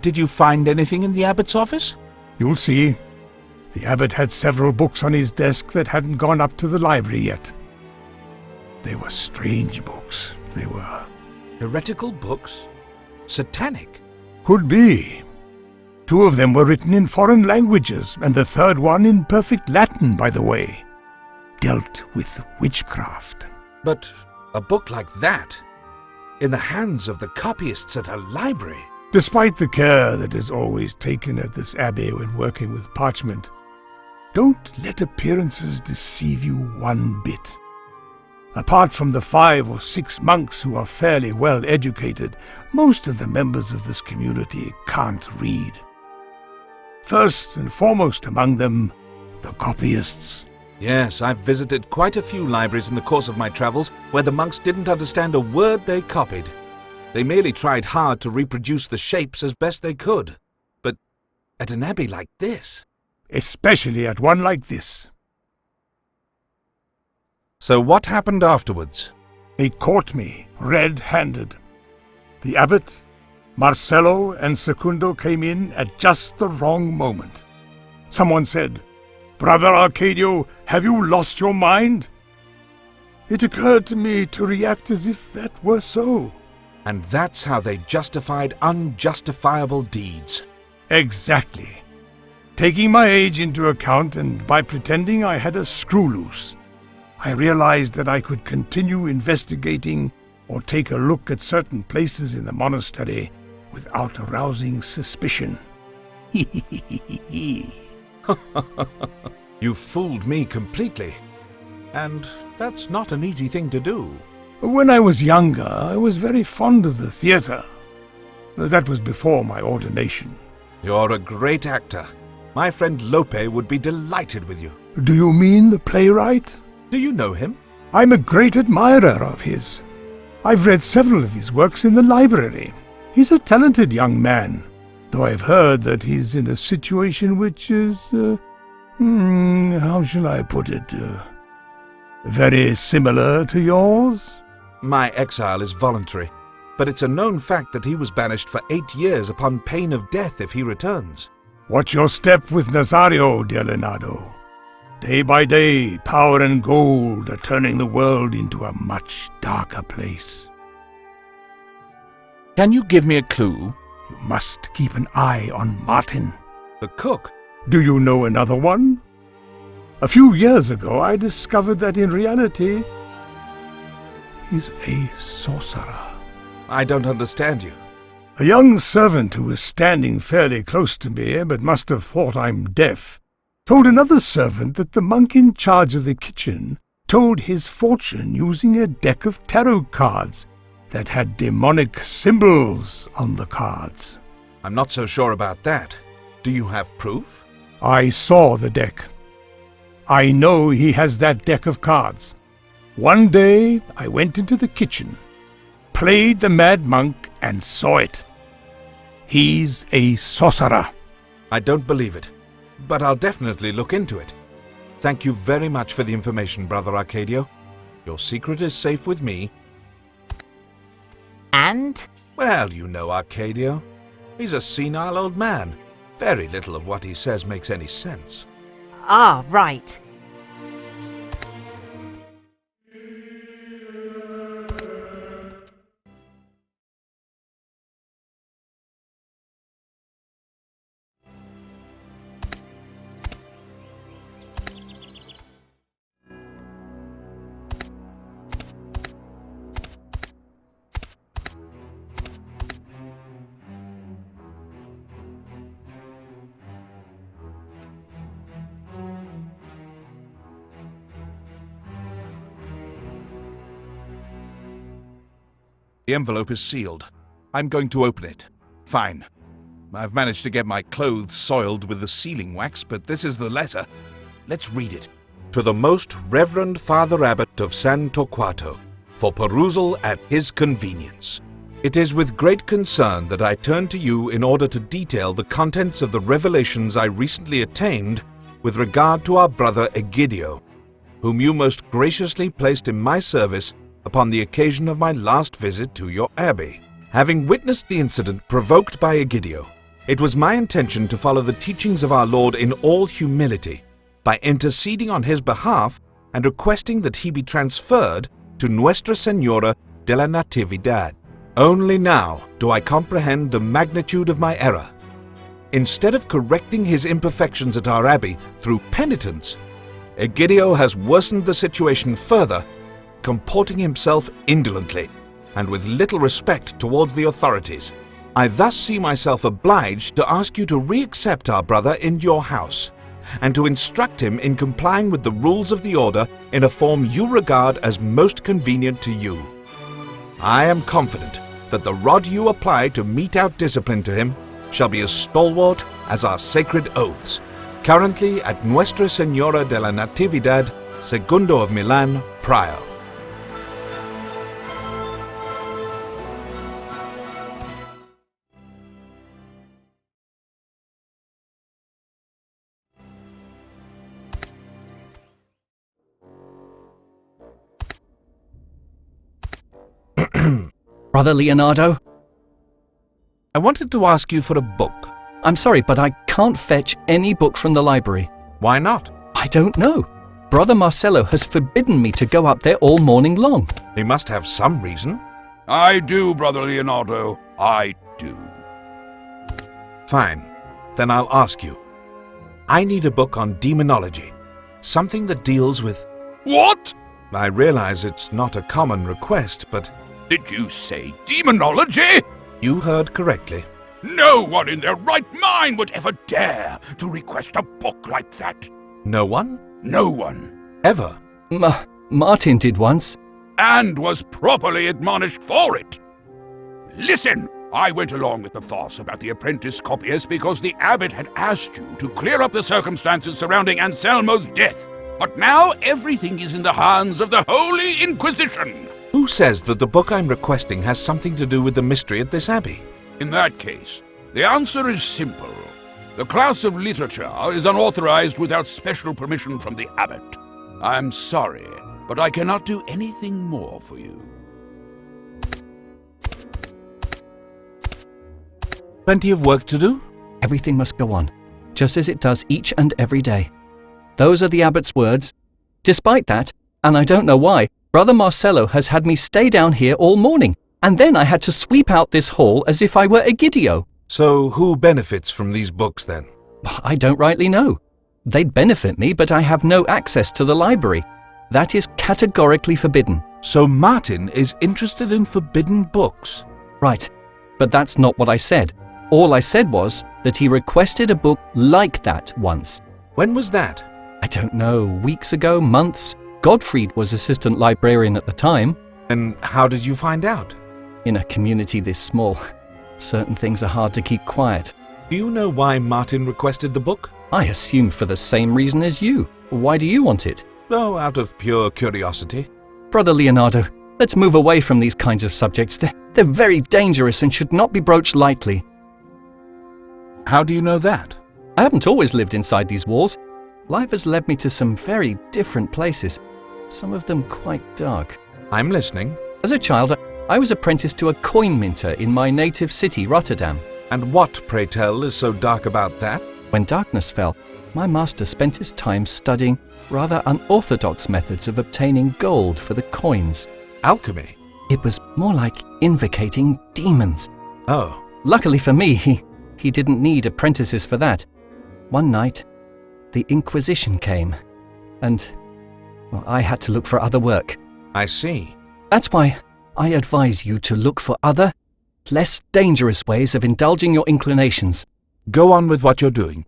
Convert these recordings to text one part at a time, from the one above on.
Did you find anything in the abbot's office? You'll see. The abbot had several books on his desk that hadn't gone up to the library yet. They were strange books, they were. Heretical books? Satanic? Could be. 2 of them were written in foreign languages, and the 3rd one in perfect Latin, by the way. Dealt with witchcraft. But a book like that, in the hands of the copyists at a library? Despite the care that is always taken at this abbey when working with parchment, don't let appearances deceive you one bit. Apart from the 5 or 6 monks who are fairly well educated, most of the members of this community can't read. First and foremost among them, the copyists. Yes, I've visited quite a few libraries in the course of my travels where the monks didn't understand a word they copied. They merely tried hard to reproduce the shapes as best they could. But at an abbey like this... Especially at one like this. So what happened afterwards? They caught me red-handed. The abbot, Marcello, and Secundo came in at just the wrong moment. Someone said, "Brother Arcadio, have you lost your mind?" It occurred to me to react as if that were so. And that's how they justified unjustifiable deeds. Exactly. Taking my age into account and by pretending I had a screw loose, I realized that I could continue investigating or take a look at certain places in the monastery without arousing suspicion. You fooled me completely. And that's not an easy thing to do. When I was younger, I was very fond of the theatre. That was before my ordination. You're a great actor. My friend Lope would be delighted with you. Do you mean the playwright? Do you know him? I'm a great admirer of his. I've read several of his works in the library. He's a talented young man, though I've heard that he's in a situation which is, how shall I put it, very similar to yours? My exile is voluntary, but it's a known fact that he was banished for 8 years upon pain of death if he returns. Watch your step with Nazario, dear Leonardo. Day by day, power and gold are turning the world into a much darker place. Can you give me a clue? You must keep an eye on Martin. The cook? Do you know another one? A few years ago, I discovered that in reality, he's a sorcerer. I don't understand you. A young servant who was standing fairly close to me, but must have thought I'm deaf, told another servant that the monk in charge of the kitchen told his fortune using a deck of tarot cards that had demonic symbols on the cards. I'm not so sure about that. Do you have proof? I saw the deck. I know he has that deck of cards. One day I went into the kitchen, played the mad monk, and saw it. He's a sorcerer. I don't believe it, but I'll definitely look into it. Thank you very much for the information, Brother Arcadio. Your secret is safe with me. And? Well, you know Arcadio. He's a senile old man. Very little of what he says makes any sense. Ah, right. The envelope is sealed. I'm going to open it. Fine. I've managed to get my clothes soiled with the sealing wax, but this is the letter. Let's read it. To the Most Reverend Father Abbot of San Torquato, for perusal at his convenience. It is with great concern that I turn to you in order to detail the contents of the revelations I recently attained with regard to our brother Arcadio, whom you most graciously placed in my service upon the occasion of my last visit to your abbey. Having witnessed the incident provoked by Arcadio, It was my intention to follow the teachings of our Lord in all humility, by interceding on his behalf and requesting that he be transferred to Nuestra Señora de la Natividad. Only now do I comprehend the magnitude of my error. Instead of correcting his imperfections at our abbey through penitence, Arcadio has worsened the situation further, comporting himself indolently and with little respect towards the authorities. I thus see myself obliged to ask you to re-accept our brother in your house, and to instruct him in complying with the rules of the order in a form you regard as most convenient to you. I am confident that the rod you apply to mete out discipline to him shall be as stalwart as our sacred oaths. Currently at Nuestra Señora de la Natividad, Segundo of Milan, Prior. Brother Leonardo? I wanted to ask you for a book. I'm sorry, but I can't fetch any book from the library. Why not? I don't know. Brother Marcelo has forbidden me to go up there all morning long. He must have some reason. I do, Brother Leonardo. I do. Fine. Then I'll ask you. I need a book on demonology. Something that deals with... What? I realize it's not a common request, but... Did you say demonology? You heard correctly. No one in their right mind would ever dare to request a book like that. No one? No one. Ever? Martin did once. And was properly admonished for it. Listen, I went along with the farce about the apprentice copyist because the abbot had asked you to clear up the circumstances surrounding Anselmo's death. But now everything is in the hands of the Holy Inquisition. Who says that the book I'm requesting has something to do with the mystery at this abbey? In that case, the answer is simple. The class of literature is unauthorized without special permission from the abbot. I'm sorry, but I cannot do anything more for you. Plenty of work to do? Everything must go on, just as it does each and every day. Those are the abbot's words. Despite that, and I don't know why, Brother Marcelo has had me stay down here all morning, and then I had to sweep out this hall as if I were Arcadio. So who benefits from these books then? I don't rightly know. They'd benefit me, but I have no access to the library. That is categorically forbidden. So Martin is interested in forbidden books? Right, but that's not what I said. All I said was that he requested a book like that once. When was that? I don't know, weeks ago, months. Gottfried was assistant librarian at the time. And how did you find out? In a community this small, certain things are hard to keep quiet. Do you know why Martin requested the book? I assume for the same reason as you. Why do you want it? Oh, out of pure curiosity. Brother Leonardo, let's move away from these kinds of subjects. They're very dangerous and should not be broached lightly. How do you know that? I haven't always lived inside these walls. Life has led me to some very different places, some of them quite dark. I'm listening. As a child, I was apprenticed to a coin minter in my native city, Rotterdam. And what, pray tell, is so dark about that? When darkness fell, my master spent his time studying rather unorthodox methods of obtaining gold for the coins. Alchemy? It was more like invocating demons. Oh. Luckily for me, he didn't need apprentices for that. One night, the Inquisition came, and I had to look for other work. I see. That's why I advise you to look for other, less dangerous ways of indulging your inclinations. Go on with what you're doing.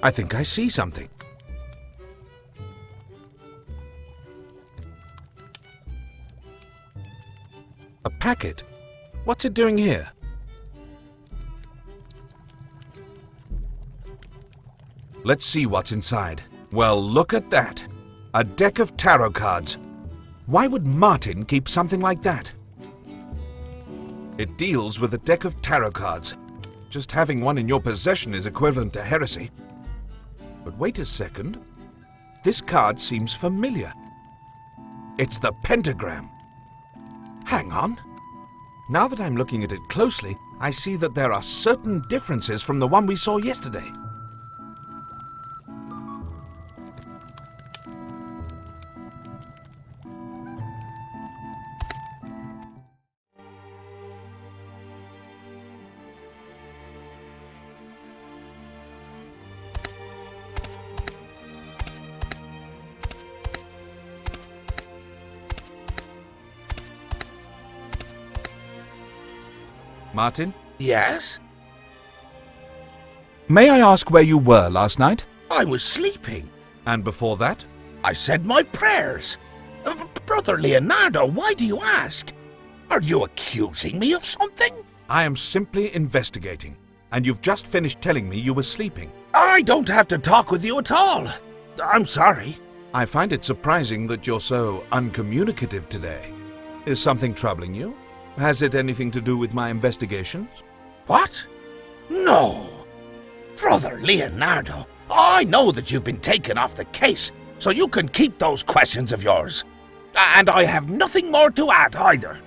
I think I see something. A packet? What's it doing here? Let's see what's inside. Well, look at that. A deck of tarot cards. Why would Martin keep something like that? It deals with a deck of tarot cards. Just having one in your possession is equivalent to heresy. But wait a second. This card seems familiar. It's the pentagram. Hang on. Now that I'm looking at it closely, I see that there are certain differences from the one we saw yesterday. Martin? Yes? May I ask where you were last night? I was sleeping. And before that? I said my prayers. Brother Leonardo, why do you ask? Are you accusing me of something? I am simply investigating, and you've just finished telling me you were sleeping. I don't have to talk with you at all. I'm sorry. I find it surprising that you're so uncommunicative today. Is something troubling you? Has it anything to do with my investigations? What? No. Brother Leonardo, I know that you've been taken off the case, so you can keep those questions of yours. And I have nothing more to add either.